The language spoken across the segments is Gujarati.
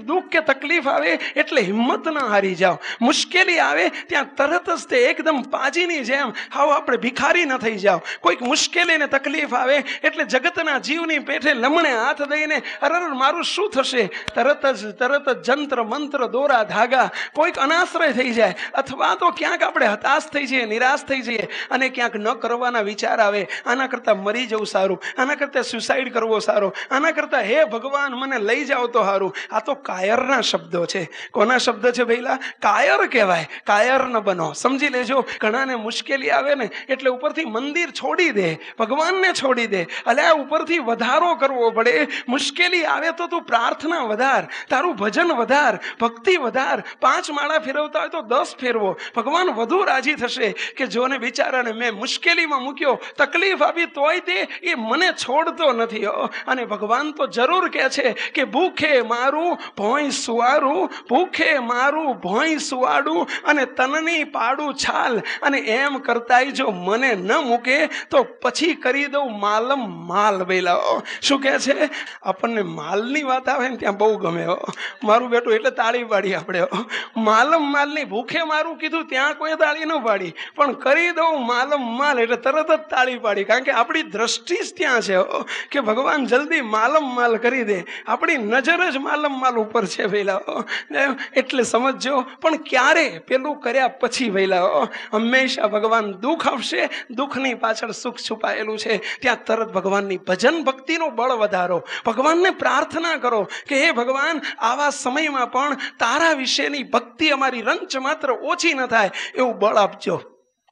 દુઃખ કે તકલીફ આવે એટલે હિંમત ના હારી જાઓ. મુશ્કેલી આવે ત્યાં તરત જ તે એકદમ પાજીની જેમ હાવ આપણે ભિખારી ન થઈ જાઓ. કોઈક મુશ્કેલી ને તકલીફ આવે એટલે જગતના જીવની પેઠે લમણે હાથ દઈને અરર મારું શું થશે, તરત જ જંત્ર મંત્ર દોરા ધાગા કોઈક અનાશ્રય થઈ જાય, અથવા તો ક્યાંક આપણે હતાશ થઈ જઈએ, નિરાશ થઈ જઈએ અને ક્યાંક ન કરવાના વિચાર આવે. આના કરતાં મરી જવું સારું, આના કરતાં સુસાઇડ કરવો સારો, આના કરતાં હે ભગવાન મને લઈ જાઓ તો સારું. આ તો કાયરના શબ્દો છે. કોના શબ્દ છે ભઈલા? કાયર કહેવાય. કાયર ન બનો. સમજી લેજો. ઘણાને મુશ્કેલી આવે ને એટલે ઉપરથી મંદિર છોડી દે, ભગવાનને છોડી દે. અલ્યા ઉપરથી વધારો કરવો પડે. મુશ્કેલી આવે તો તું પ્રાર્થના વધાર, તારું ભજન વધાર, ભક્તિ વધાર. 5 માળા ફેરવતા હોય તો 10 ફેરવો. ભગવાન વધુ રાજી થશે કે જોને બિચારાને મેં મુશ્કેલીમાં મૂક્યો, તકલીફ આપી તોય તે એ મને છોડતો નથી. અને ભગવાન તો જરૂર કહે છે કે ભૂખે મારું ભોંય સુવારું, ભૂખે મારું ભોંય સુવાડું અને તનની પાડું છાલ. અને એમ કરતાય જો મને ન મૂકે તો પછી કરી દઉં માલમ માલ. બેલા શું કહે છે? આપણને માલની વાત આવે ને ત્યાં બહુ ગમે મારું બેટું, એટલે તાળી પાડી આપણે. માલમ માલની ભૂખે મારું કીધું ત્યાં કોઈ તાળી ન પાડી, પણ કરી દઉં માલમ માલ એટલે તરત જ તાળી પાડી. કારણ કે આપણી દ્રષ્ટિ જ ત્યાં છે કે ભગવાન જલ્દી માલમ માલ કરી દે. આપણી નજર જ માલમ માલ ઉપર છે ભઈલા. એટલે સમજો. પણ ક્યારે? પેલું કર્યા પછી ભઈલા. હંમેશા ભગવાન દુઃખ આપશે, દુઃખની પાછળ સુખ છુપાયેલું છે. ત્યાં તરત ભગવાનની ભજન ભક્તિનું બળ વધારો, ભગવાનને પ્રાર્થના કરો કે હે ભગવાન આવા સમયમાં પણ તારા વિશેની ભક્તિ અમારી રંચ માત્ર ઓછી ન થાય એવું બળ આપજો.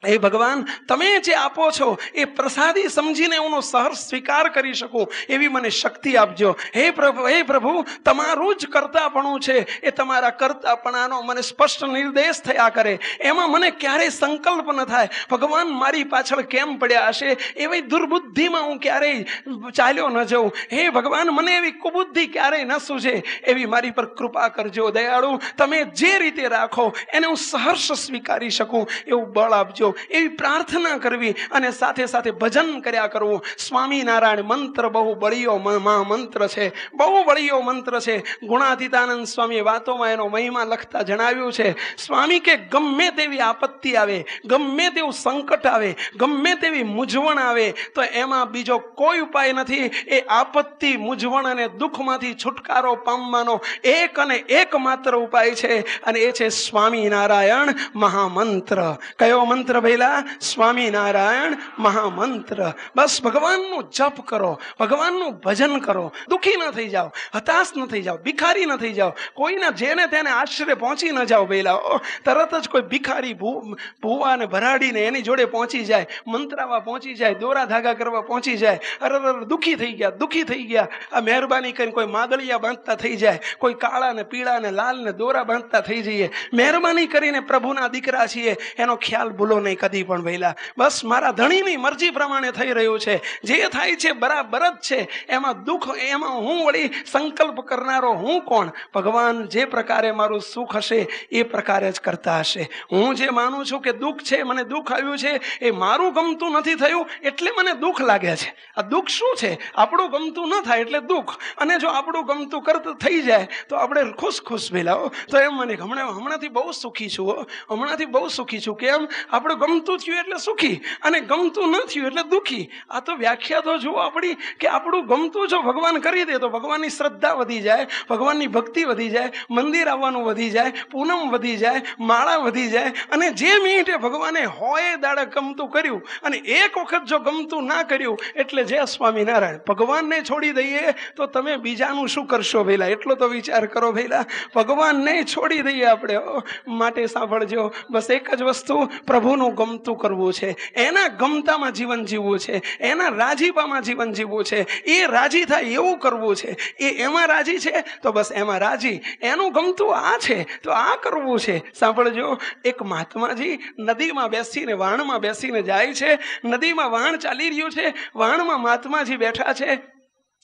એ ભગવાન તમે જે આપો છો એ પ્રસાદી સમજીને હું સહર્ષ સ્વીકાર કરી શકું એવી મને શક્તિ આપજો. હે પ્રભુ તમારું જ કરતાપણું છે એ તમારા કરતાપણાનો મને સ્પષ્ટ નિર્દેશ થયા કરે. એમાં મને ક્યારેય સંકલ્પ ન થાય ભગવાન મારી પાછળ કેમ પડ્યા હશે એવી દુર્બુદ્ધિમાં હું ક્યારેય ચાલ્યો ન જઉં. હે ભગવાન મને એવી કુબુદ્ધિ ક્યારેય ન સૂજે એવી મારી પર કૃપા કરજો. દયાળુ તમે જે રીતે રાખો એને હું સહર્ષ સ્વીકારી શકું એવું બળ આપજો. એવી પ્રાર્થના કરવી અને સાથે સાથે ભજન કર્યા કરવું. સ્વામિનારાયણ મંત્ર બહુ બળિયો મંત્ર છે, બહુ બળિયો મંત્ર છે. ગુણાતીતાનંદ સ્વામી વાતોમાં એનો મહિમા લખતા જણાવ્યું છે. સ્વામી કે ગમે તેવી આપત્તિ આવે, ગમે તેવું સંકટ આવે, ગમે તેવી મૂંઝવણ આવે તો એમાં બીજો કોઈ ઉપાય નથી. એ આપત્તિ, મૂંઝવણ અને દુઃખમાંથી છુટકારો પામવાનો એક અને એકમાત્ર ઉપાય છે અને એ છે સ્વામિનારાયણ મહામંત્ર. કયો મંત્ર ભઈલા? સ્વામિનારાયણ મહામંત્ર. બસ ભગવાનનું જપ કરો, ભગવાનનું ભજન કરો. દુઃખી ન થઈ જાઓ, હતાશ ન થઈ જાઓ, ભિખારી ન થઈ જાઓ. કોઈના જેને તેને આશ્રય પહોંચી ન જાઓ ભઈલા. તરત જ કોઈ ભિખારી ભૂવાને ભરાડીને એની જોડે પહોંચી જાય, મંત્રાવા પહોંચી જાય, દોરા ધાગા કરવા પહોંચી જાય. અરે દુઃખી થઈ ગયા, દુઃખી થઈ ગયા. આ મહેરબાની કરીને કોઈ માદળિયા બાંધતા થઈ જાય, કોઈ કાળા ને પીળા ને લાલ ને દોરા બાંધતા થઈ જઈએ. મહેરબાની કરીને પ્રભુના દીકરા છીએ એનો ખ્યાલ ભૂલો નહીં કદી પણ ભઈલા. બસ મારા ધણીની મરજી પ્રમાણે થઈ રહ્યું છે, જે થાય છે બરાબર જ છે. એમાં દુઃખ, એમાં હું વળી સંકલ્પ કરનારો હું કોણ? ભગવાન જે પ્રકારે મારું સુખ હશે એ પ્રકારે જ કરતા હશે. હું જે માનું છું કે દુઃખ છે, મને દુઃખ આવ્યું છે, એ મારું ગમતું નથી થયું એટલે મને દુઃખ લાગે છે. આ દુઃખ શું છે? આપણું ગમતું ન થાય એટલે દુઃખ. અને જો આપણું ગમતું કરતું થઈ જાય તો આપણે ખુશ ભઈલા. તો એમ મને હમણાંથી બહુ સુખી છું, હમણાંથી બહુ સુખી છું. કેમ? આપણે ગમતું થયું એટલે સુખી અને ગમતું ન થયું એટલે દુઃખી. આ તો વ્યાખ્યા તો જુઓ આપણી કે આપણું ગમતું જો ભગવાન કરી દે તો ભગવાનની શ્રદ્ધા વધી જાય, ભગવાનની ભક્તિ વધી જાય, મંદિર આવવાનું વધી જાય, પૂનમ વધી જાય, માળા વધી જાય. અને જે મિનિટે ભગવાને હોય દાડા ગમતું કર્યું અને એક વખત જો ગમતું ના કર્યું એટલે જય સ્વામિનારાયણ. ભગવાનને છોડી દઈએ તો તમે બીજાનું શું કરશો ભઈલા? એટલો તો વિચાર કરો ભઈલા. ભગવાનને છોડી દઈએ આપણે. માટે સાંભળજો, બસ એક જ વસ્તુ, પ્રભુનું ગમતું કરવું છે, એના ગમતામાં જીવન જીવવું છે, એના રાજીપામાં જીવન જીવવું છે. એ રાજી થાય એવું કરવું છે. એ એમાં રાજી છે તો બસ એમાં રાજી. એનું ગમતું આ છે તો આ કરવું છે. સાંભળજો, એક મહાત્માજી નદીમાં બેસીને, વાણમાં બેસીને જાય છે. નદીમાં વાણ ચાલી રહ્યું છે, વાણમાં મહાત્માજી બેઠા છે.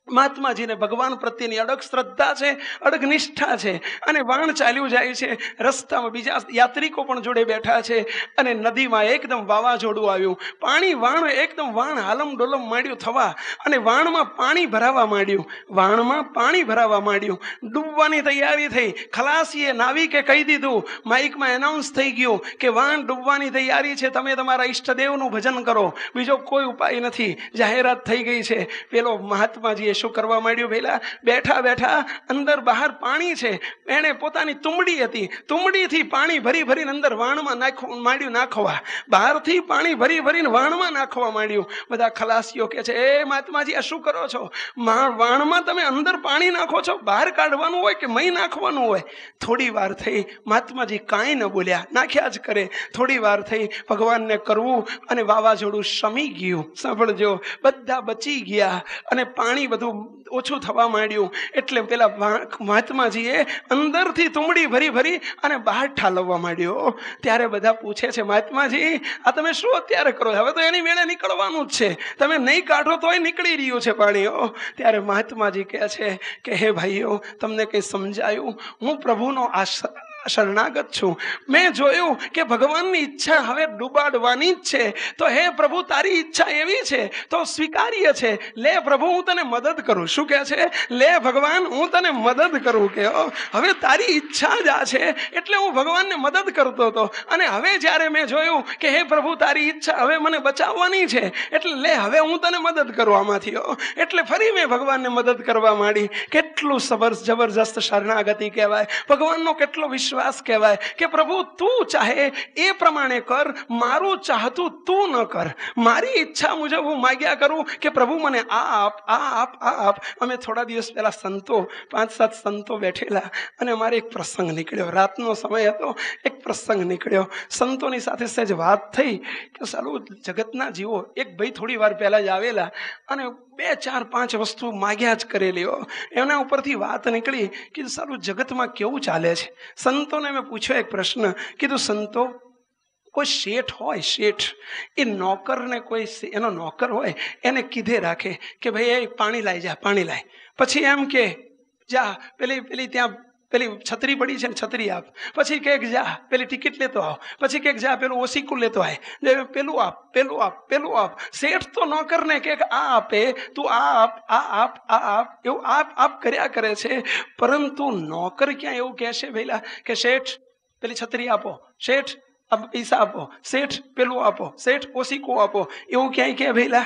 મહાત્માજીને ભગવાન પ્રત્યેની અડગ શ્રદ્ધા છે, અડગ નિષ્ઠા છે, અને વાણ ચાલ્યું જાય છે. રસ્તામાં બીજા યાત્રિકો પણ જોડે બેઠા છે, અને નદીમાં એકદમ વાવાઝોડું આવ્યું. વાણ એકદમ હાલમ ડોલમ માંડ્યું થવા, અને વાણમાં પાણી ભરાવા માંડ્યું. ડૂબવાની તૈયારી થઈ. ખલાસીએ નાવિકે કહી દીધું, માઇકમાં એનાઉન્સ થઈ ગયું કે વાણ ડૂબવાની તૈયારી છે, તમે તમારા ઈષ્ટદેવનું ભજન કરો, બીજો કોઈ ઉપાય નથી. જાહેરાત થઈ ગઈ છે. પેલો મહાત્માજીએ શું કરવા માંડ્યું? પેલા બેઠા અંદર બહાર પાણી છે, એણે પોતાની તુંબડી હતી, તુંબડીથી પાણી ભરીને અંદર વાણમાં નાખવા, બહારથી પાણી ભરીને વાણમાં નાખવા માંડ્યું. બધા ખલાસીઓ કે છે, એ મહાત્માજી આ શું કરો છો? વાણમાં તમે અંદર પાણી નાખો છો, બહાર કાઢવાનું હોય કે મહી નાખવાનું હોય? થોડી વાર થઈ, મહાત્માજી કાંઈ ન બોલ્યા, નાખ્યા જ કરે. થોડી વાર થઈ, ભગવાનને કરવું, અને વાવાઝોડું શમી ગયું. સાંભળજો, બધા બચી ગયા, અને પાણી બધું ઓછું થવા માંડ્યું. એટલે પેલા મહાત્માજીએ અંદરથી તુંબડી ભરી અને બહાર ઠાલવવા માંડ્યો. ત્યારે બધા પૂછે છે, મહાત્માજી આ તમે શું અત્યારે કરો? હવે તો એની વેળે નીકળવાનું જ છે, તમે નહીં કાઢો તોય નીકળી રહ્યું છે પાણી. ત્યારે મહાત્માજી કહે છે કે હે ભાઈઓ, તમને કંઈ સમજાયું? હું પ્રભુનો શરણાગત છું. મેં જોયું કે ભગવાનની ઈચ્છા હવે ડૂબાડવાની જ છે. તો હે પ્રભુ, તારી ઈચ્છા એવી છે તો સ્વીકાર્ય છે. લે પ્રભુ, હું તને મદદ કરું. શું કહે છે? લે ભગવાન, હું તને મદદ કરું. કે હવે તારી ઈચ્છા જ આ છે, એટલે હું ભગવાનને મદદ કરતો હતો. અને હવે જ્યારે મેં જોયું કે હે પ્રભુ, તારી ઈચ્છા હવે મને બચાવવાની છે, એટલે લે હવે હું તને મદદ કરું આમાંથી. એટલે ફરી મેં ભગવાનને મદદ કરવા માંડી. કેટલું જબરજસ્ત શરણાગતિ કહેવાય, ભગવાનનો કેટલો વિશ્વાસ કહેવાય કે પ્રભુ તું ચાહે એ પ્રમાણે કર, મારું ચાહતું તું ન કર. મારી ઈચ્છા મુજબ હું માગ્યા કરું કે પ્રભુ મને આ આપ. અમે થોડા દિવસ પહેલા સંતો 5-7 સંતો બેઠેલા, અને અમારે એક પ્રસંગ નીકળ્યો. રાતનો સમય હતો, એક પ્રસંગ નીકળ્યો. સંતોની સાથે સહેજ વાત થઈ કે સારું જગતના જીવો, એક ભાઈ થોડી વાર પહેલા જ આવેલા, અને 2-4-5 વસ્તુ માગ્યા જ કરેલી. એના ઉપરથી વાત નીકળી કે સારું જગતમાં કેવું ચાલે છે. સંતોને મેં પૂછ્યો એક પ્રશ્ન, કીધું સંતો, કોઈ શેઠ હોય, શેઠ એ નોકરને, કોઈ એનો નોકર હોય, એને કીધે રાખે કે ભાઈ એ પાણી લાવી જા, પાણી લાય. પછી એમ કે જા પેલી ત્યાં પેલી છત્રી પડી છે ને, છત્રી આપ. પછી કે જા પેલી ટિકિટ લેતો આવ. પછી કે જા પેલું ઓસીકું લેતો આય, પેલું આપ. શેઠ તો નોકરને કે આ આપે, તું આ આપ એવું આપ કર્યા કરે છે. પરંતુ નોકર ક્યાં એવું કહેશે ભઈલા કે શેઠ પેલી છત્રી આપો, શેઠ પૈસા આપો, શેઠ પેલું આપો, શેઠ ઓસીકો આપો, એવું ક્યાંય કે ભઈલા?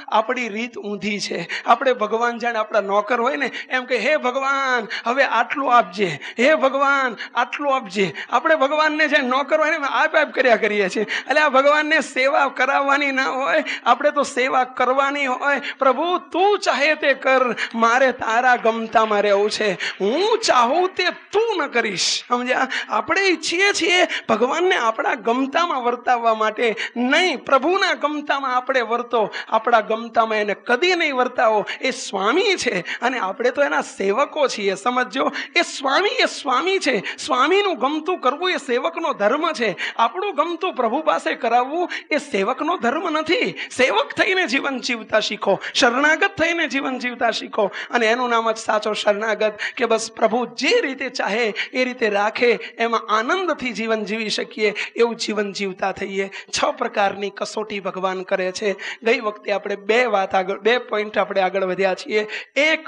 આપણી રીત ઊંધી છે. આપણે ભગવાન જાણે આપણા નોકર હોય ને એમ કે હે ભગવાન હવે આટલું આપજે, હે ભગવાન આટલું આપજે. આપણે ભગવાનને જે નોકર હોય ને આપ કર્યા કરીએ છીએ. એટલે આ ભગવાનને સેવા કરાવવાની ના હોય, આપણે તો સેવા કરવાની હોય. પ્રભુ તું ચાહે તે કર, મારે તારા ગમતામાં રહેવું છે. હું ચાહું તે તું ન કરીશ. સમજ્યા? આપણે ઈચ્છીએ છીએ ભગવાનને આપણા ગમતામાં વર્તાવવા માટે, નહીં પ્રભુના ગમતામાં આપણે વર્તો. આપણા ગમતામાં એને કદી નહીં વર્તાવો. એ સ્વામી છે અને આપણે તો એના સેવકો છીએ. સમજો, એ સ્વામી છે. સ્વામીનું ગમતું કરવું એ સેવકનો ધર્મ છે. આપણું ગમતું પ્રભુ પાસે કરાવવું એ સેવકનો ધર્મ નથી. સેવક થઈને જીવન જીવતા શીખો, શરણાગત થઈને જીવન જીવતા શીખો, અને એનું નામ જ સાચો શરણાગત. કે બસ પ્રભુ જે રીતે ચાહે એ રીતે રાખે, એમાં આનંદથી જીવન જીવી શકીએ એવું જીવન જીવતા થઈએ. 6 પ્રકારની કસોટી ભગવાન કરે છે. ગઈ વખતે આપણે 2 પોઈન્ટ આપણે આગળ વધ્યા છીએ. એક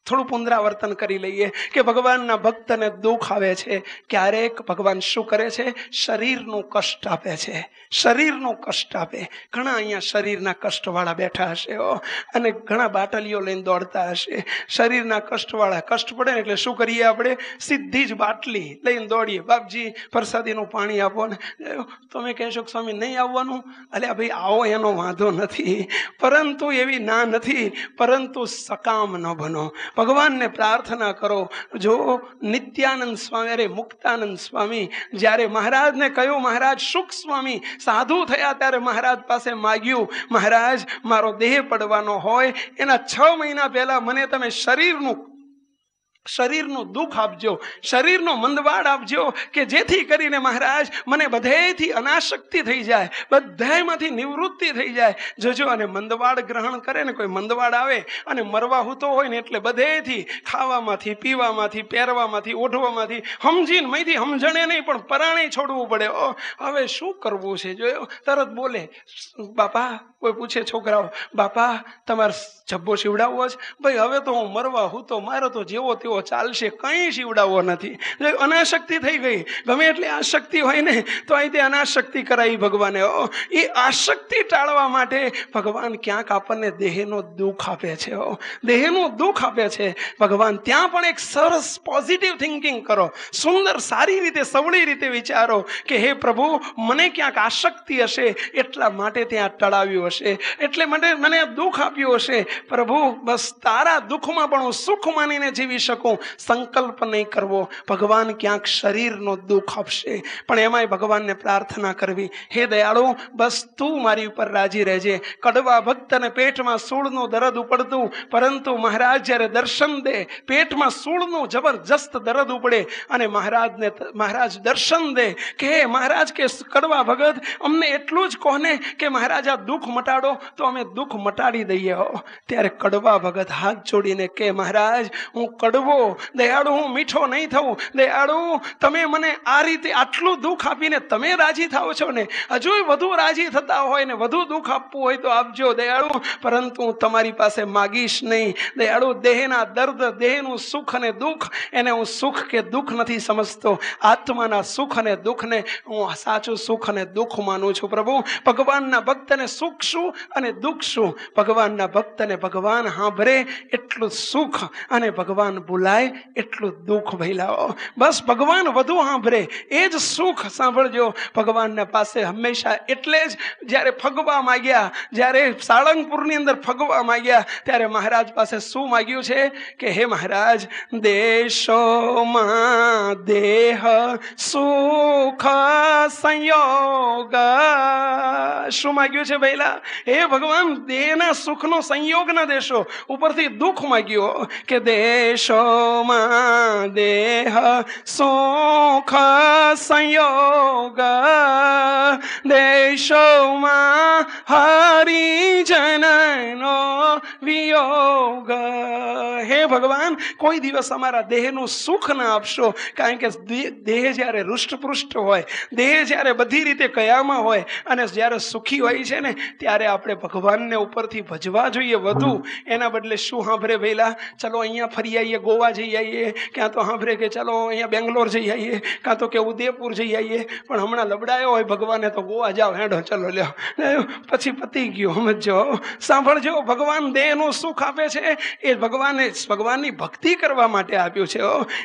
થોડું પુનરાવર્તન કરી લઈએ કે ભગવાનના ભક્તને દુઃખ આવે છે, ક્યારેક ભગવાન શું કરે છે? શરીરનું કષ્ટ આપે છે. શરીરનું કષ્ટ આપે. ઘણા અહીંયા શરીરના કષ્ટવાળા બેઠા હશે અને ઘણા બાટલીઓ લઈને દોડતા હશે. શરીરના કષ્ટવાળા, કષ્ટ પડે ને એટલે શું કરીએ આપણે? સીધી જ બાટલી લઈને દોડીએ. બાપજી પ્રસાદીનું પાણી આપો ને. તમે કહેશો કે સ્વામી નહીં આવવાનું? અલ્યા ભાઈ આવો, એનો વાંધો નથી, પરંતુ એવી ના નથી, પરંતુ સકામ ન બનો. ભગવાનને પ્રાર્થના કરો. જો નિત્યાનંદ સ્વામી, અરે મુક્તાનંદ સ્વામી જ્યારે મહારાજને કહ્યું, મહારાજ સુખ સ્વામી સાધુ થયા ત્યારે મહારાજ પાસે માગ્યું, મહારાજ મારો દેહ પડવાનો હોય એના 6 મહિના પહેલા મને તમે શરીરનું શરીરનું દુઃખ આપજો, શરીરનો મંદવાડ આપજો, કે જેથી કરીને મહારાજ મને બધેથી અનાશક્તિ થઈ જાય, બધામાંથી નિવૃત્તિ થઈ જાય. જોજો, અને મંદવાડ ગ્રહણ કરે ને, કોઈ મંદવાડ આવે અને મરવા હૂતો હોય ને, એટલે બધેથી ખાવામાંથી, પીવામાંથી, પહેરવામાંથી, ઓઢવામાંથી, સમજીને મહીથી સમજણે નહીં પણ પરાણે છોડવું પડે. હવે શું કરવું છે? જોયો, તરત બોલે બાપા. કોઈ પૂછે છોકરાઓ, બાપા તમારે જબ્બો સીવડાવવો છે? ભાઈ હવે તો હું મરવા હું તો મારો તો જેવો તેવો ચાલશે, કંઈ સીવડાવવો નથી. અનાશક્તિ થઈ ગઈ. ગમે એટલે આશક્તિ હોય ને તો અહીં તે અનાશક્તિ કરાવી ભગવાને. એ આશક્તિ ટાળવા માટે ભગવાન ક્યાંક આપણને દેહનો દુઃખ આપે છે. દેહનું દુઃખ આપે છે ભગવાન. ત્યાં પણ એક સરસ પોઝિટિવ થિંકિંગ કરો, સુંદર સારી રીતે સવળી રીતે વિચારો કે હે પ્રભુ, મને ક્યાંક આશક્તિ હશે એટલા માટે ત્યાં ટળાવ્યું હશે, એટલે માટે મને દુઃખ આપ્યું હશે. પ્રભુ, બસ તારા દુઃખમાં પણ હું સુખ માનીને જીવી શકું. સંકલ્પ નહીં કરવો. ભગવાન ક્યાંક શરીરનો દુઃખ આપશે, પણ એમાંય ભગવાનને પ્રાર્થના કરવી, હે દયાળુ, બસ તું મારી ઉપર રાજી રહેજે. કડવા ભક્તને પેટમાં સૂળનું દર્દ ઉપડતું, પરંતુ મહારાજ જ્યારે દર્શન દે, પેટમાં સૂળનું જબરજસ્ત દર્દ ઉપડે અને મહારાજ દર્શન દે કે મહારાજ કે કડવા ભગત અમને એટલું જ કહો ને કે મહારાજ આ દુઃખ મટાડો, તો અમે દુઃખ મટાડી દઈએ. ત્યારે કડવા ભગત હાથ જોડીને કે મહારાજ, હું કડવો, દયાળુ, હું મીઠો નહીં થવું. દયાળુ, તમે મને આ રીતે આટલું દુઃખ આપીને તમે રાજી થાવ છો ને, હજુ વધુ રાજી થતા હોય ને વધુ દુઃખ આપવું હોય તો આપજો દયાળુ, પરંતુ હું તમારી પાસે માગીશ નહીં. દયાળુ, દેહના દર્દ, દેહનું સુખ અને દુઃખ, એને હું સુખ કે દુઃખ નથી સમજતો. આત્માના સુખ અને દુઃખને હું સાચું સુખ અને દુઃખ માનું છું. પ્રભુ, ભગવાનના ભક્તને સુખ શું અને દુઃખ શું? ભગવાનના ભક્તને ભગવાન સાંભળે એટલું સુખ અને ભગવાન બોલાય એટલું દુઃખ. ભૈલાઓ, બસ ભગવાન વધુ સાંભળે એ જ સુખ. સાંભળજો, ભગવાનના પાસે હંમેશા એટલે જ જ્યારે ફગવા માગ્યા, જ્યારે સાળંગપુરની અંદર ફગવા માગ્યા, ત્યારે મહારાજ પાસે શું માગ્યું છે કે હે મહારાજ, દેશોમાં દેહ સુખ સંયોગ. શું માગ્યું છે ભૈલા? હે ભગવાન, દેહના સુખનો સંયોગ ના દેશો. ઉપરથી દુઃખ માગ્યો કે દેશોમાં દેહ સુખ સંયોગ, દેશોમાં હરિજનનો વિયોગ. હે ભગવાન, કોઈ દિવસ અમારા દેહનું સુખ ના આપશો, કારણ કે દેહ જ્યારે હૃષ્ટપૃષ્ટ હોય, દેહ જ્યારે બધી રીતે કયામાં હોય અને જ્યારે સુખી હોય છે ને, ત્યારે આપણે ભગવાનને ઉપરથી ભજવા જોઈએ વધુ. એના બદલે શું સાંભળે ભૈલા, ચલો અહીંયા ફરી આવીએ, ગોવા જઈ આવીએ, ક્યાં તો સાંભળે કે ચલો અહીંયા બેંગ્લોર જઈ આવીએ, કાં તો કે ઉદયપુર જઈ આવીએ. પણ હમણાં લબડાયો હોય ભગવાને તો ગોવા જાઓ, હેડો ચલો લ્યો, પછી પતી ગયું. સમજો, સાંભળજો, ભગવાન દેહનું સુખ આપે છે એ ભગવાનની ભક્તિ કરવા માટે આપ્યું છે.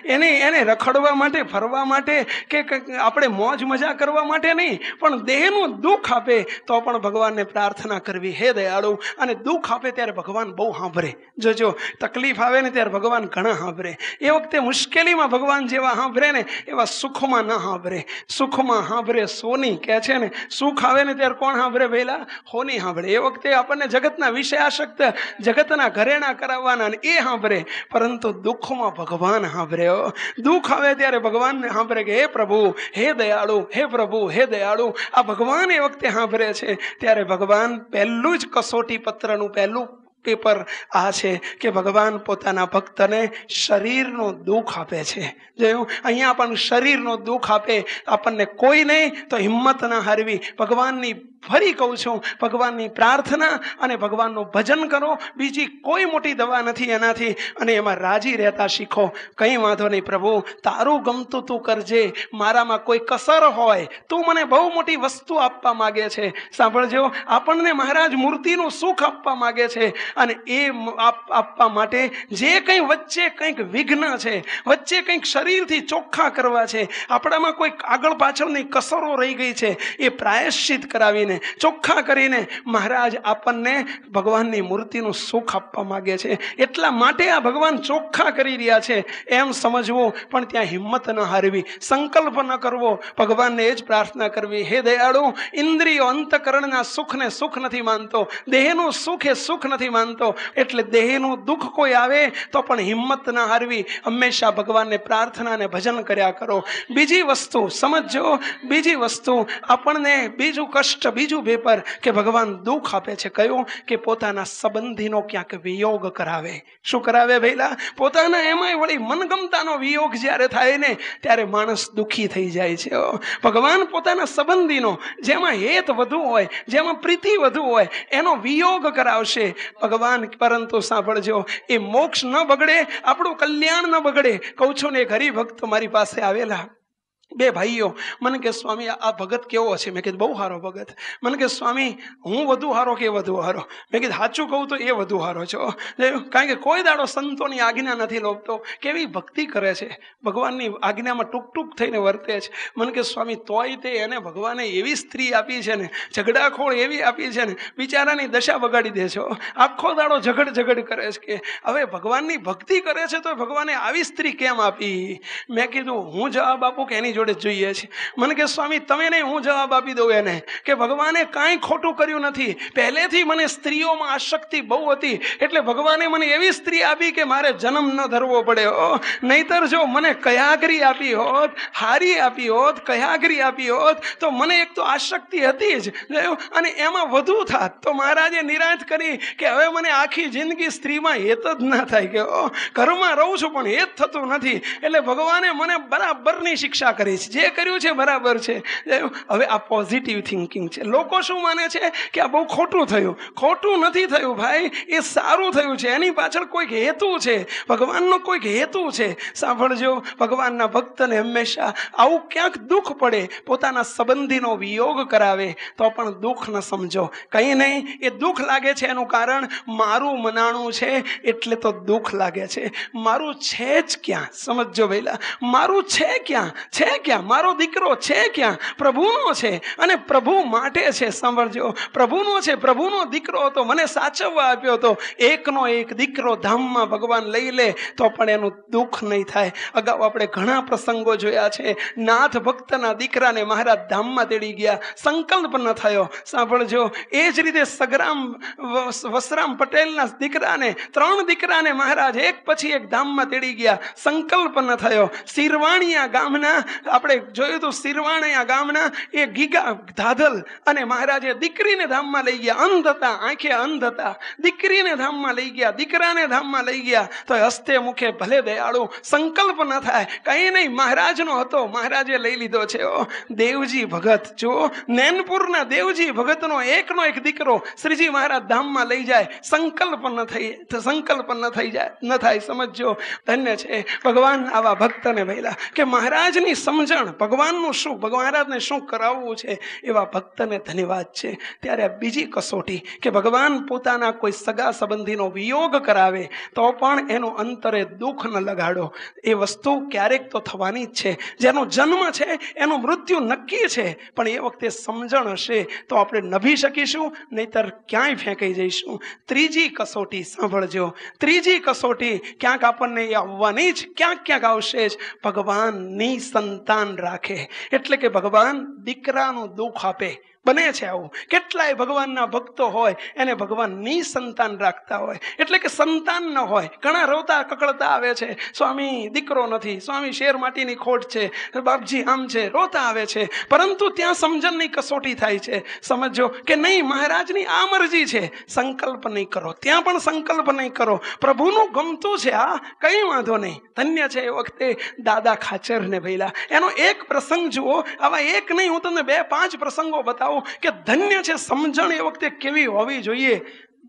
એને રખડવા માટે, ફરવા માટે કે આપણે મોજ મજા કરવા માટે નહીં, પણ દેહનું દુઃખ આપે તો પણ ભગવાનને પ્રાર્થના કરવી, હે દયાળુ. અને દુઃખ આપે ત્યારે ભગવાન બહુ સાંભળે. જોજો, તકલીફ આવે ને ત્યારે ભગવાન ઘણા સાંભળે. એ વખતે મુશ્કેલીમાં ભગવાન જેવા સાંભળે ને એવા સુખમાં ના સાંભળે. સુખમાં સાંભળે સોની, કહે છે ને, સુખ આવે ને ત્યારે કોણ સાંભળે ભૈલા? હોની સાંભળે. એ વખતે આપણને જગતના વિષયાસક્ત, જગતના ઘરેણા કરાવવાના એ સાંભળે, પરંતુ દુઃખમાં ભગવાન સાંભળે. દુઃખ આવે ત્યારે ભગવાનને સાંભળે કે હે પ્રભુ, હે દયાળુ, હે પ્રભુ, હે દયાળુ. આ ભગવાન એ વખતે સાંભળે છે ત્યારે ભગવાન પહેલું જ કસોટી પત્રનું પહેલું પેપર આ છે કે ભગવાન પોતાના ભક્તને શરીરનું દુઃખ આપે છે. જોયું, અહીંયા પણ શરીરનું દુઃખ આપે આપણને. કોઈ નહીં તો હિંમત ના હારવી. ભગવાનની, ફરી કહું છું, ભગવાનની પ્રાર્થના અને ભગવાનનું ભજન કરો, બીજી કોઈ મોટી દવા નથી એનાથી. અને એમાં રાજી રહેતા શીખો. કંઈ વાંધો નહીં પ્રભુ, તારું ગમતું તું કરજે, મારામાં કોઈ કસર હોય, તું મને બહુ મોટી વસ્તુ આપવા માગે છે. સાંભળજો, આપણને મહારાજ મૂર્તિનું સુખ આપવા માગે છે, અને એ આપવા માટે જે કંઈ વચ્ચે કંઈક વિઘ્ન છે, વચ્ચે કંઈક શરીરથી ચોખ્ખા કરવા છે, આપણામાં કોઈ આગળ પાછળની કસરો રહી ગઈ છે, એ પ્રાયશ્ચિત કરાવીને, ચોખ્ખા કરીને મહારાજ આપણને ભગવાનની મૂર્તિનું સુખ આપવા માંગે છે. એટલા માટે આ ભગવાન ચોખ્ખા કરી રહ્યા છે એમ સમજવું, પણ ત્યાં હિંમત ન હારવી, સંકલ્પ ન કરવો, ભગવાનને એ જ પ્રાર્થના કરવી, હે દયાળુ, ઇન્દ્રિયો અંતકરણના સુખને સુખ નથી માનતો, દેહનું સુખ એ સુખ નથી માનતો, માનતો. એટલે દેહનું દુઃખ કોઈ આવે તો પણ હિંમત ના હારવી, હંમેશા ભગવાનને પ્રાર્થના અને ભજન કર્યા કરો. બીજી વસ્તુ સમજો, બીજી વસ્તુ આપણને બીજું કષ્ટ, બીજું પેપર કે ભગવાન દુઃખ આપે છે કયું? કે પોતાના સંબંધીનો ક્યાંક વિયોગ કરાવે. શું કરાવે ભઈલા? પોતાના એમાંય વળી મનગમતાનો વિયોગ જ્યારે થાય ને ત્યારે માણસ દુઃખી થઈ જાય છે. ભગવાન પોતાના સંબંધીનો, જેમાં હેત વધુ હોય, જેમાં પ્રીતિ વધુ હોય, એનો વિયોગ કરાવશે ભગવાન. પરંતુ સાંભળજો, એ મોક્ષ ન બગડે, આપણું કલ્યાણ ન બગડે. કહું છું ને, એક હરિભક્ત મારી પાસે આવેલા, બે ભાઈઓ. મને કે સ્વામી આ ભગત કેવો છે? મેં કીધું બહુ સારો ભગત. મને કે સ્વામી હું વધુ સારો કે વધુ સારો? મેં કીધું સાચું કહું તો એ વધુ સારો છો, કારણ કે કોઈ દાડો સંતોની આજ્ઞા નથી લોભતો. કેવી ભક્તિ કરે છે, ભગવાનની આજ્ઞામાં ટૂંક ટૂંક થઈને વર્તે છે. મને કે સ્વામી તોય તે એને ભગવાને એવી સ્ત્રી આપી છે ને, ઝઘડાખોળ એવી આપી છે ને, બિચારાની દશા બગાડી દે છો. આખો દાડો ઝઘડ કરે છે. કે હવે ભગવાનની ભક્તિ કરે છે તો ભગવાને આવી સ્ત્રી કેમ આપી? મેં કીધું હું જવાબ આપું કે એની જોડે જોઈએ છે? મને કે સ્વામી તમે નહીં, હું જવાબ આપી દઉં એને, કે ભગવાને કાંઈ ખોટું કર્યું નથી. પહેલેથી મને સ્ત્રીઓમાં આસક્તિ બહુ હતી, એટલે ભગવાને મને એવી સ્ત્રી આપી કે મારે જન્મ ન ધરવો પડે. નહીતર જો મને કયાગરી આપી હોત, હારી આપી હોત, કયાગરી આપી હોત, તો મને એક તો આસક્તિ હતી જ, અને એમાં વધુ થાત તો મહારાજે નિરાંત કરી કે હવે મને આખી જિંદગી સ્ત્રીમાં હેત જ ના થાય, કે ઘરમાં રહું છું પણ હેત થતું નથી. એટલે ભગવાને મને બરાબરની શિક્ષા કરી છે, જે કર્યું છે બરાબર છે. હવે આ પોઝિટિવ થિંકિંગ છે. લોકો શું માને છે કે આ બહુ ખોટું થયું. ખોટું નથી થયું ભાઈ, એ સારું થયું છે. એની પાછળ કોઈક હેતુ છે, ભગવાનનો કોઈક હેતુ છે. સાંભળજો, ભગવાનના ભક્તને હંમેશા આવું ક્યાંક દુઃખ પડે, પોતાના સંબંધીનો વિયોગ કરાવે તો પણ દુઃખ ન સમજો. કંઈ નહીં, એ દુઃખ લાગે છે એનું કારણ મારું મનાણું છે એટલે તો દુઃખ લાગે છે. મારું છે જ ક્યાં? સમજો ભઈલા, મારું છે ક્યાં? છે ક્યાં? મારો દીકરો છે ક્યાં? પ્રભુનો છે, અને પ્રભુ માટે છે. સાંભળજો, પ્રભુનો છે, પ્રભુનો દીકરો હતો, મને સાચવવા આપ્યો હતો. એકનો એક દીકરો ધામમાં ભગવાન લઈ લે તો પણ એનું દુઃખ નહીં થાય. અગાઉ આપણે ઘણા પ્રસંગો જોયા છે. નાથ ભક્તના દીકરાને મહારાજ ધામમાં તેડી ગયા, સંકલ્પ ન થયો. સાંભળજો, એ જ રીતે વસરામ પટેલના દીકરાને, 3 દીકરાને મહારાજ એક પછી એક ધામમાં તેડી ગયા, સંકલ્પ ન થયો. શિરવાણિયા ગામના, આપણે જોયું તો શિરવાણિયા ગામના એ ગીગા ધાધલ અને મહારાજે દીકરીને ધામમાં લઈ ગયા. અંધ હતા, આંખે અંધ હતા, દીકરીને ધામમાં લઈ ગયા, દીકરાને ધામમાં લઈ ગયા. તો હસ્તે મુખે ભલે દયાળુ, સંકલ્પ ન થાય, કઈ નહીં, મહારાજનો હતો, મહારાજે લઈ લીધો છે. દેવજી ભગત, જો નૈનપુરના દેવજી ભગતનો એકનો એક દીકરો શ્રીજી મહારાજ ધામમાં લઈ જાય, સંકલ્પ ન થઈ જાય, ન થાય. સમજો, ધન્ય છે ભગવાન આવા ભક્તને ભઈલા, કે મહારાજની સમજણ, ભગવાનનું શું, મહારાજને શું કરાવવું છે, એવા ભક્તને ધન્યવાદ છે. ત્યારે બીજી કસોટી કે ભગવાન પોતાના કોઈ સગા સંબંધીનો વિયોગ કરાવે તો પણ એનું અંતરે દુઃખ ન લગાડો. એ વસ્તુ ક્યારેક તો થવાની જ છે. જેનો જન્મ છે એનું મૃત્યુ નક્કી છે, પણ એ વખતે સમજણ હશે તો આપણે નભી શકીશું, નહીતર ક્યાંય ફેંકાઈ જઈશું. ત્રીજી કસોટી સાંભળજો, ત્રીજી કસોટી ક્યાંક આપણને આવવાની જ, ક્યાંક આવશે જ. ભગવાનની સંતાન રાખે, એટલે કે ભગવાન દીકરાનું દુઃખ આપે. બને છે આવું, કેટલાય ભગવાનના ભક્તો હોય એને ભગવાનની સંતાન રાખતા હોય, એટલે કે સંતાન ન હોય. ઘણા રોતા કકળતા આવે છે, સ્વામી દીકરો નથી, સ્વામી શેર માટીની ખોટ છે, બાપજી આમ છે, રોતા આવે છે. પરંતુ ત્યાં સમજણની કસોટી થાય છે. સમજો કે નહીં, મહારાજની આ મરજી છે, સંકલ્પ નહીં કરો, ત્યાં પણ સંકલ્પ નહીં કરો. પ્રભુનું ગમતું છે, આ કઈ વાંધો નહીં. ધન્ય છે એ વખતે દાદા ખાચરને ભઈલા, એનો એક પ્રસંગ જુઓ. આવા એક નહીં, હું તમને 2-5 પ્રસંગો બતાવું કે ધન્ય છે. સમજણ એ વખતે કેવી હોવી જોઈએ.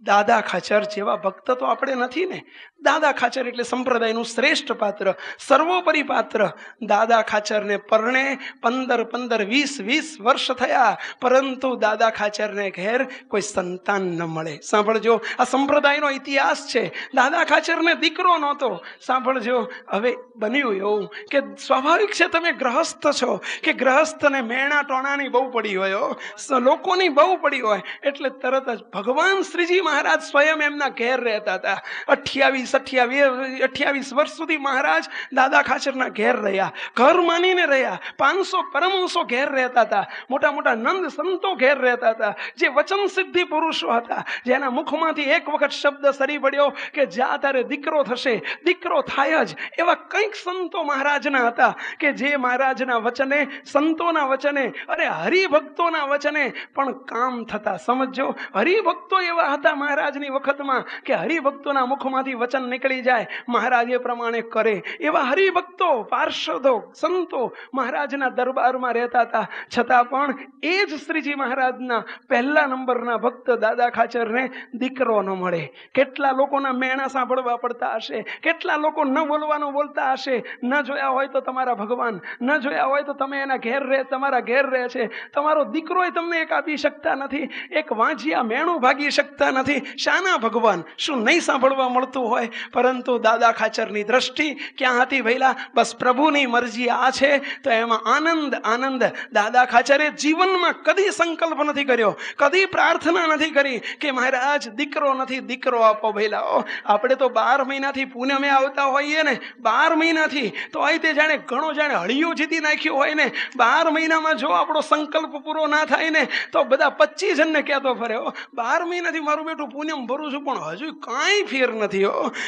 દાદા ખાચર જેવા ભક્ત તો આપણે નથી ને. દાદા ખાચર એટલે સંપ્રદાયનું શ્રેષ્ઠ પાત્ર, સર્વોપરી પાત્ર. દાદા ખાચરને પરણે 15-20 વર્ષ થયા, પરંતુ દાદા ખાચરને ઘેર કોઈ સંતાન ન મળે. સાંભળજો, આ સંપ્રદાયનો ઇતિહાસ છે. દાદા ખાચરને દીકરો નહોતો. સાંભળજો, હવે બન્યું એવું કે સ્વાભાવિક છે, તમે ગ્રહસ્થ છો, કે ગ્રહસ્થને મેણા ટોણાની બહુ પડી હોય, લોકોની બહુ પડી હોય, એટલે તરત જ ભગવાન શ્રીજી મહારાજ સ્વયં એમના ઘેર રહેતા હતા. 28 વર્ષ સુધી મહારાજ દાદા ખાચરના ઘેર રહ્યા, ઘર માનીને રહ્યા. 500 પરમહંસો ઘેર રહેતા હતા, મોટા મોટા નંદ સંતો ઘેર રહેતા હતા, જે વચન સિદ્ધિ પુરુષો હતા, જેના મુખમાંથી એક વખત શબ્દ સરી પડ્યો કે જા તારે દીકરો થશે, દીકરો થાય જ. એવા કંઈક સંતો મહારાજના હતા કે જે મહારાજના વચને, સંતોના વચને, અરે હરિભક્તોના વચને પણ કામ થતા. સમજો, હરિભક્તો એવા હતા મહારાજની વખતમાં કે હરિભક્તોના મુખમાંથી વચન નીકળી જાય, મહારાજ એ પ્રમાણે કરે. એવા હરિભક્તો, પાર્ષદો, સંતો મહારાજના દરબારમાં રહેતા હતા. છતાં પણ એ જ શ્રીજી મહારાજના પહેલા નંબરના ભક્ત દાદા ખાચરને દીકરો ન મળે. કેટલા લોકોના મેણા સાંભળવા પડતા હશે, કેટલા લોકો ન બોલવાનું બોલતા હશે. ન જોયા હોય તો તમારા ભગવાન, ન જોયા હોય તો તમે એના ઘેર રહે, તમારા ઘેર રહે છે. તમારો દીકરો તમને એક આપી શકતા નથી, એક વાંજિયા મેણું ભાગી શકતા નથી. શાના ભગવાન? શું નહીં સાંભળવા મળતું હોય? પરંતુ દાદા ખાચરની દ્રષ્ટિ ક્યાં હતી ભઈલા? બસ પ્રભુની મરજી આ છે તો એમાં આનંદ આનંદ. દાદા ખાચરે જીવનમાં કદી સંકલ્પ નથી કર્યો, કદી પ્રાર્થના નથી કરી કે મહારાજ દીકરો નથી, દીકરો આપો. ભઈલા, આપણે તો 12 મહિનાથી પૂનમે આવતા હોઈએ ને, 12 મહિનાથી તો અહીં તે જાણે ઘણો જાણે હળિયું જીતી નાખ્યું હોય ને. 12 મહિનામાં જો આપણો સંકલ્પ પૂરો ના થાય ને તો બધા 25 જણને કહેતો ફરે, 12 મહિનાથી મારું બેટું પૂનમ ભરું છું પણ હજુ કાંઈ ફેર નથી.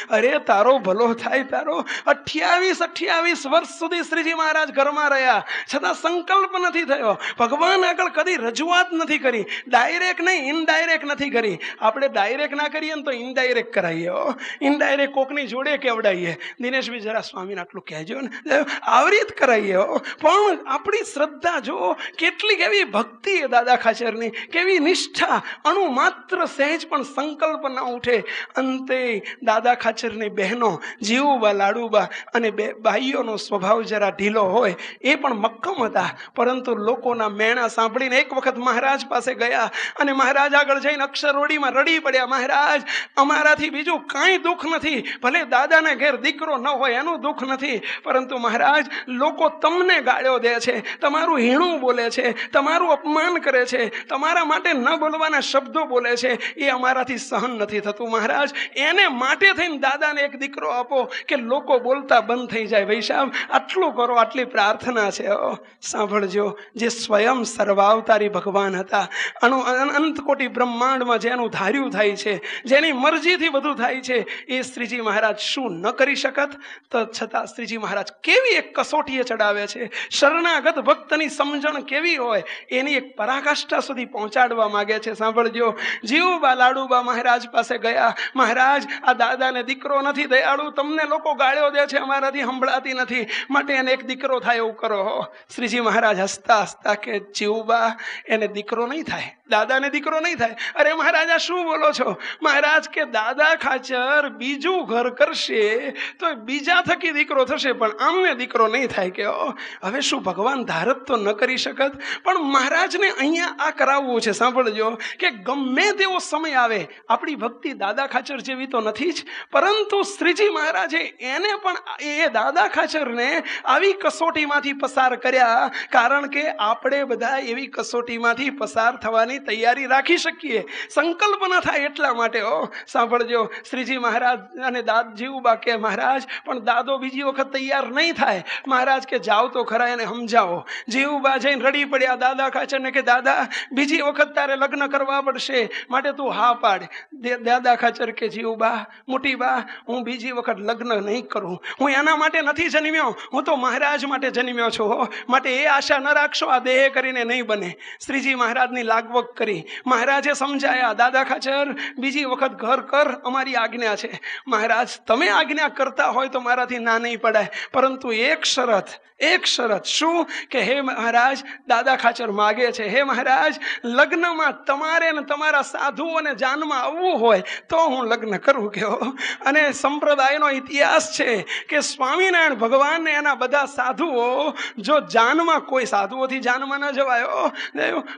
અરે તારો ભલો થાય, તારો 28 વર્ષ સુધી શ્રીજી મહારાજ ઘરમાં રહ્યા, છતાં સંકલ્પ નથી થયો. ભગવાન આગળ કદી રજૂઆત નથી કરી, ડાયરેક્ટ નહીં, ઇનડાયરેક્ટ નથી કરી. આપણે ડાયરેક્ટ ના કરીએ ને તો ઇનડાયરેક્ટ કરાવીએ, ઇનડાયરેક્ટ કોકની જોડે કેવડાવીએ. દિનેશભાઈ જરા સ્વામીને આટલું કહેજો ને, આવી રીત કરાવીએ. પણ આપણી શ્રદ્ધા જો કેટલીક એવી ભક્તિ દાદા ખાચરની, કેવી નિષ્ઠા, અણુ માત્ર સહેજ પણ સંકલ્પ ન ઉઠે. અંતે દાદા ખાચરની બહેનો જીવુબા, લાડુબા અને બે ભાઈઓનો સ્વભાવ જરા ઢીલો હોય, એ પણ મક્કમ હતા. પરંતુ લોકોના મેણા સાંભળીને એક વખત મહારાજ પાસે ગયા અને મહારાજ આગળ જઈને અક્ષરોડીમાં રડી પડ્યા, મહારાજ અમારાથી બીજું કાંઈ દુઃખ નથી, ભલે દાદાને ઘેર દીકરો ન હોય એનું દુઃખ નથી, પરંતુ મહારાજ લોકો તમને ગાળ્યો દે છે, તમારું હીણું બોલે છે, તમારું અપમાન કરે છે, તમારા માટે ન બોલવાના શબ્દો બોલે છે, એ અમારાથી સહન નથી થતું. મહારાજ એને માટે થઈને દાદાને એક દીકરો આપો કે લોકો બોલતા બંધ થઈ જાય. ભાઈ સાહેબ, આટલું કરો, આટલી પ્રાર્થના છે. સાંભળજો, જે સ્વયં સર્વાવતારી ભગવાન હતા, અનંત કોટી બ્રહ્માંડમાં જેનું ધાર્યું થાય છે, જેની મરજીથી બધું થાય છે, એ શ્રીજી મહારાજ શું ન કરી શકત? તો છતાં શ્રીજી મહારાજ કેવી એક કસોટીએ ચડાવે છે. શરણાગત ભક્તની સમજણ કેવી હોય એની એક પરાકાષ્ઠા સુધી પહોંચાડવા માંગે છે. સાંભળજો, જીવુબા, લાડુબા મહારાજ પાસે ગયા, મહારાજ આ દાદાને દીકરો નથી, દયાળુ તમને લોકો ગાળ્યો દે છે, અમારાથી સંભળાતી નથી, માટે એને એક દીકરો થાય એવું કરો. શ્રીજી મહારાજ હસતા હસતા કે જીવુબા, એને દીકરો નહીં થાય, દાદાને દીકરો નહીં થાય. અરે મહારાજ આ શું બોલો છો? મહારાજ કે દાદા ખાચર બીજું ઘર કરશે તો બીજા થકી દીકરો થશે, પણ અમને દીકરો નહીં થાય. કે હવે શું ભગવાન ધારત તો ન કરી શકત? પણ મહારાજને અહીંયા આ કરાવવું છે. સાંભળજો કે ગમે તેવો સમય આવે, આપણી ભક્તિ દાદા ખાચર જેવી તો નથી જ, પરંતુ શ્રીજી મહારાજે એને પણ એ દાદા ખાચરને આવી કસોટીમાંથી પસાર કર્યા, કારણ કે આપણે બધા એવી કસોટીમાંથી પસાર થવાની તૈયારી રાખી શકીએ, સંકલ્પ ન થાય એટલા માટે. સાંભળજો, શ્રીજી મહારાજ અને જીવુબા કે મહારાજ પણ દાદો બીજી વખત તૈયાર નહીં થાય. મહારાજ કે જાઓ તો ખરા, એને સમજાવો. જીવુબા જઈને રડી પડ્યા દાદા ખાચરને કે દાદા બીજી વખત તારે લગ્ન કરવા પડશે, માટે તું હા પાડ. દાદા ખાચર કે જીવુબા, મોટી બા, હું બીજી વખત લગ્ન નહીં કરું, હું એના માટે નથી જન્મ્યો, હું તો મહારાજ માટે જન્મ્યો છું, માટે એ આશા ન રાખશો, આ દેહ કરીને નહીં બને. શ્રીજી મહારાજની લાગવગ કરી, મહારાજે સમજાયા, દાદા ખાચર બીજી વખત ઘર કર, અમારી આજ્ઞા છે. મહારાજ તમે આજ્ઞા કરતા હોય તો મારાથી ના નહીં પડાય, પરંતુ એક શરત. શું? કે હે મહારાજ, દાદા ખાચર માગે છે, હે મહારાજ લગ્નમાં તમારે ને તમારા સાધુઓને જાનમાં આવવું હોય તો હું લગ્ન કરું. કહો, અને સંપ્રદાયનો ઇતિહાસ છે કે સ્વામિનારાયણ ભગવાન ને એના બધા સાધુઓ જો જાનમાં, કોઈ સાધુઓથી જાનમાં ન જવાયો,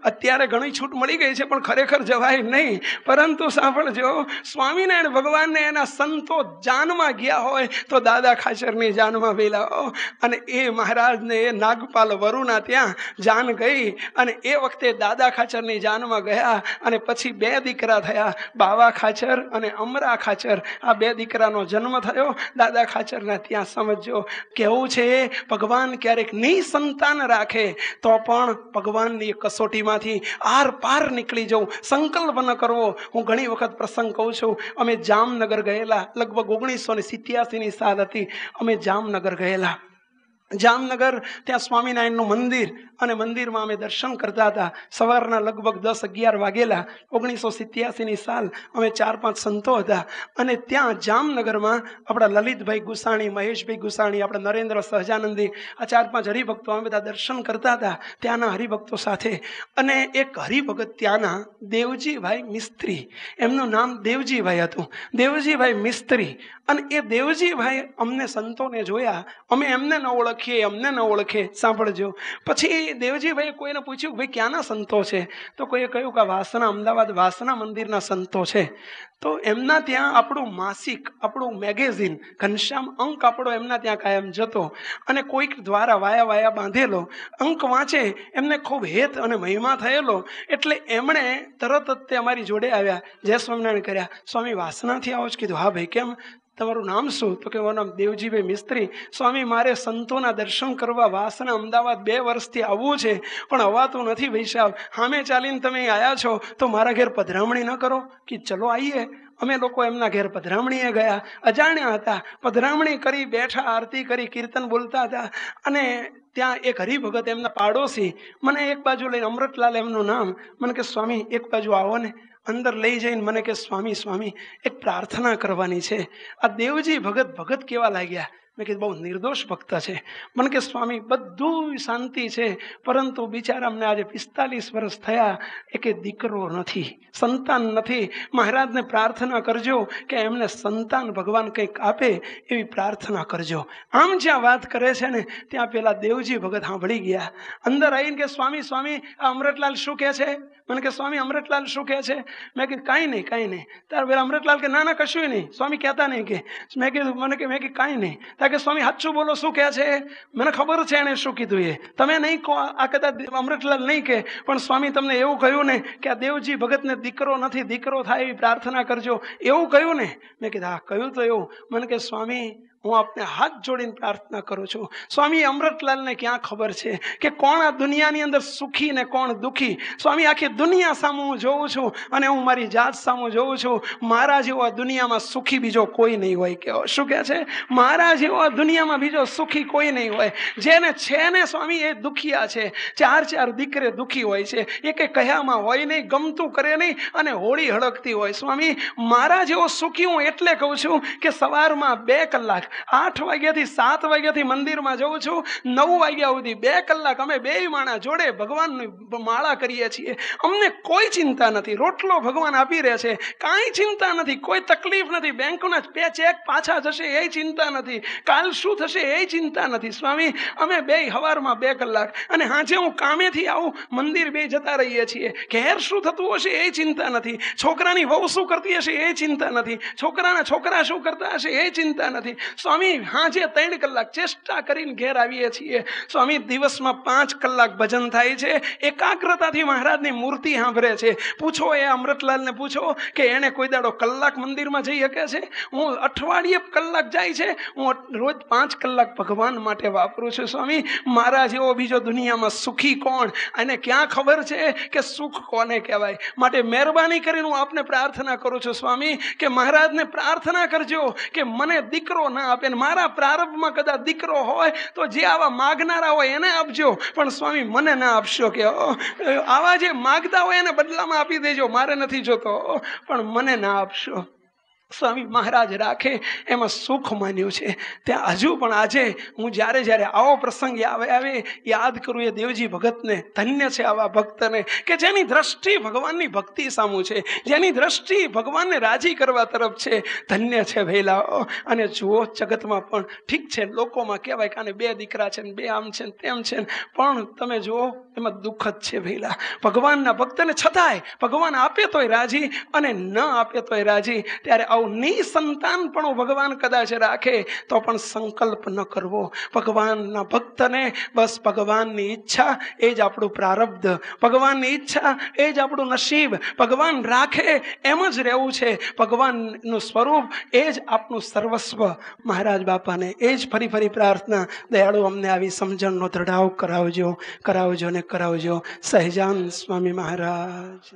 અત્યારે ઘણી છૂટ મળી ગઈ છે પણ ખરેખર જવાય નહીં. પરંતુ સાંભળજો, સ્વામિનારાયણ ભગવાનને એના સંતો જાનમાં ગયા હોય તો દાદા ખાચરની જાનમાં વેલાઓ. અને એ મહારાજને એ નાગપાલ વરુના ત્યાં જાન ગઈ, અને એ વખતે દાદા ખાચરની જાનમાં ગયા, અને પછી 2 દીકરા થયા. થયા. બાવા ખાચર અને અમરા ખાચર, આ બે દીકરાનો જન્મ થયો. દાદા ખાચરના ત્યાં સમજો કેવું છે, ભગવાન ક્યારેક નિસંતાન રાખે તો પણ ભગવાનની કસોટીમાંથી આર પાર નીકળી જવું, સંકલ્પ ન કરવો. હું ઘણી વખત પ્રસંગ કહું છું, અમે જામનગર ગયેલા, લગભગ 1987ની સાલ હતી. અમે જામનગર ગયેલા. જામનગર ત્યાં સ્વામિનારાયણનું મંદિર, અને મંદિરમાં અમે દર્શન કરતા હતા. સવારના લગભગ 10-11 વાગેલા. 1987ની સાલ. અમે 4-5 સંતો હતા, અને ત્યાં જામનગરમાં આપણા લલિતભાઈ ગુસાણી, મહેશભાઈ ગુસાણી, આપણા નરેન્દ્ર સહજાનંદી, આ 4-5 હરિભક્તો અમે બધા દર્શન કરતા હતા ત્યાંના હરિભક્તો સાથે. અને એક હરિભગત ત્યાંના દેવજીભાઈ મિસ્ત્રી, એમનું નામ દેવજીભાઈ હતું, દેવજીભાઈ મિસ્ત્રી. અને એ દેવજીભાઈ અમને સંતોને જોયા, અમે એમને ન ઓળખીએ, અમને ન ઓળખે. સાંભળજો. પછી દેવજીભાઈ કોઈને પૂછ્યું, ભાઈ ક્યાંના સંતો છે? તો કોઈએ કહ્યું કે વાસણા, અમદાવાદ વાસણા મંદિરના સંતો છે. તો એમના ત્યાં આપણું માસિક, આપણું મેગેઝિન ઘનશ્યામ અંક આપણો એમના ત્યાં કાયમ જતો, અને કોઈક દ્વારા વાયા બાંધેલો અંક વાંચે, એમને ખૂબ હેત અને મહિમા થયેલો. એટલે એમણે તરત જ તે અમારી જોડે આવ્યા, જય સ્વામિનારાયણ કર્યા. સ્વામી વાસણાથી આવો જ? કીધું હા ભાઈ. કેમ, તમારું નામ શું? તો કે મારું નામ દેવજીભાઈ મિસ્ત્રી. સ્વામી, મારે સંતોના દર્શન કરવા વાસણા અમદાવાદ 2 વર્ષથી આવવું છે, પણ અવાતું નથી ભાઈ સાહેબ. સામે ચાલીને તમે આવ્યા છો તો મારા ઘેર પધરામણી ન કરો? કે ચલો આવીએ. અમે લોકો એમના ઘેર પધરામણીએ ગયા. અજાણ્યા હતા, પધરામણી કરી, બેઠા, આરતી કરી, કીર્તન બોલતા હતા. અને ત્યાં એક હરિભગત, એમના પાડોશી, મને એક બાજુ લઈને, અમૃતલાલ એમનું નામ, મને કે સ્વામી એક બાજુ આવો ને. અંદર લઈ જઈને મને કે સ્વામી સ્વામી એક પ્રાર્થના કરવાની છે. આ દેવજી ભગત કેવા લાગ્યા? મેં કીધું બહુ નિર્દોષ ભક્ત છે. મને કે સ્વામી બધું શાંતિ છે, પરંતુ બિચારા અમને આજે 45 વર્ષ થયા, એકે દીકરો નથી, સંતાન નથી. મહારાજને પ્રાર્થના કરજો કે એમને સંતાન ભગવાન કંઈક આપે, એવી પ્રાર્થના કરજો. આમ જ્યાં વાત કરે છે ને, ત્યાં પેલા દેવજી ભગત સાંભળી ગયા. અંદર આવીને કે સ્વામી સ્વામી આ અમૃતલાલ શું કહે છે? મને કે સ્વામી અમૃતલાલ શું કહે છે? મેં કીધું કાંઈ નહીં. તાર પેલા અમૃતલાલ કે ના કશું નહીં, સ્વામી કહેતા નહીં. કે મેં કીધું મેં કીધું કાંઈ નહીં. કે સ્વામી સાચું બોલો, શું કહે છે? મને ખબર છે એને શું કીધું, એ તમે નહીં કહો. આ કદાચ અમૃતલાલ નહીં કે, પણ સ્વામી તમને એવું કહ્યું ને કે આ દેવજી ભગતને દીકરો નથી, દીકરો થાય એવી પ્રાર્થના કરજો, એવું કહ્યું ને? મેં કીધું હા કહ્યું તો એવું. મને કે સ્વામી હું આપને હાથ જોડીને પ્રાર્થના કરું છું. સ્વામી અમૃતલાલને ક્યાં ખબર છે કે કોણ આ દુનિયાની અંદર સુખી ને કોણ દુઃખી? સ્વામી આખી દુનિયા સામે હું જોઉં છું, અને હું મારી જાત સામે જોઉં છું. મારા જેવો આ દુનિયામાં સુખી બીજો કોઈ નહીં હોય. કે શું કહે છે? મારા જેવો આ દુનિયામાં બીજો સુખી કોઈ નહીં હોય. જેને છે ને સ્વામી એ દુખિયા છે. 4 દીકરે દુખી હોય છે, એ કંઈ કયામાં હોય નહીં, ગમતું કરે નહીં, અને હોળી હળકતી હોય. સ્વામી મારા જેવો સુખી હું એટલે કહું છું કે સવારમાં 2 કલાક 8 વાગ્યાથી 7 વાગ્યાથી મંદિરમાં જઉં છું, 9 વાગ્યા સુધી 2 કલાક અમે 2 માણા જોડે ભગવાનની માળા કરીએ છીએ. અમને કોઈ ચિંતા નથી, રોટલો ભગવાન આપી રહે છે, કાંઈ ચિંતા નથી, કોઈ તકલીફ નથી. બેંકના ચેક પાછા જશે એ ચિંતા નથી, કાલ શું થશે એ ચિંતા નથી. સ્વામી અમે 2 સવારમાં 2 કલાક, અને હાજે હું કામેથી આવું, મંદિર 2 જતા રહીએ છીએ. ઘેર શું થતું હશે એ ચિંતા નથી, છોકરાની વહુ શું કરતી હશે એ ચિંતા નથી, છોકરાના છોકરા શું કરતા હશે એ ચિંતા નથી. સ્વામી હાજે 3 કલાક ચેષ્ટા કરીને ઘેર આવીએ છીએ. સ્વામી દિવસમાં 5 કલાક ભજન થાય છે, એકાગ્રતાથી મહારાજની મૂર્તિ સાંભળે છે. પૂછો એ અમૃતલાલને પૂછો કે એને કોઈ દાડો કલાક મંદિરમાં જઈ શકે છે? હું અઠવાડિયે કલાક જાય છે, હું રોજ 5 કલાક ભગવાન માટે વાપરું છું. સ્વામી મારા જેવો બીજો દુનિયામાં સુખી કોણ? અને ક્યાં ખબર છે કે સુખ કોને કહેવાય? માટે મહેરબાની કરીને હું આપને પ્રાર્થના કરું છું સ્વામી કે મહારાજને પ્રાર્થના કરજો કે મને દીકરો ના આપે. મારા પ્રારંભમાં કદાચ દીકરો હોય તો જે આવા માગનારા હોય એને આપજો, પણ સ્વામી મને ના આપશો. કે આવા જે માગતા હોય એને બદલામાં આપી દેજો, મારે નથી જોતો, પણ મને ના આપશો. સ્વામી મહારાજ રાખે એમાં સુખ માન્યું છે. ત્યાં હજુ પણ આજે હું જ્યારે આવો પ્રસંગ આવે યાદ કરું એ દેવજી ભગતને. ધન્ય છે આવા ભક્તને કે જેની દ્રષ્ટિ ભગવાનની ભક્તિ સામું છે, જેની દ્રષ્ટિ ભગવાનને રાજી કરવા તરફ છે. ધન્ય છે ભૈલા. અને જુઓ જગતમાં પણ ઠીક છે, લોકોમાં કહેવાય કે આને 2 દીકરા છે ને 2 આમ છે ને તેમ છે, પણ તમે જુઓ એમાં દુઃખ જ છે ભૈલા. ભગવાનના ભક્તને છતાંય ભગવાન આપે તોય રાજી અને ન આપે તોય રાજી. ત્યારે આવું નિસંતાનપણું ભગવાન કદાચ રાખે તો પણ સંકલ્પ ન કરવો. ભગવાનના ભક્તને બસ ભગવાનની ઈચ્છા એ જ આપણું પ્રારબ્ધ, ભગવાનની ઈચ્છા એ જ આપણું નસીબ. ભગવાન રાખે એમ જ રહેવું છે. ભગવાનનું સ્વરૂપ એ જ આપનું સર્વસ્વ. મહારાજ બાપાને એ જ ફરી ફરી પ્રાર્થના, દયાળુ અમને આવી સમજણનો દ્રઢાવ કરાવજો, કરાવજો ને કરાવજો. સહજાન સ્વામી મહારાજ.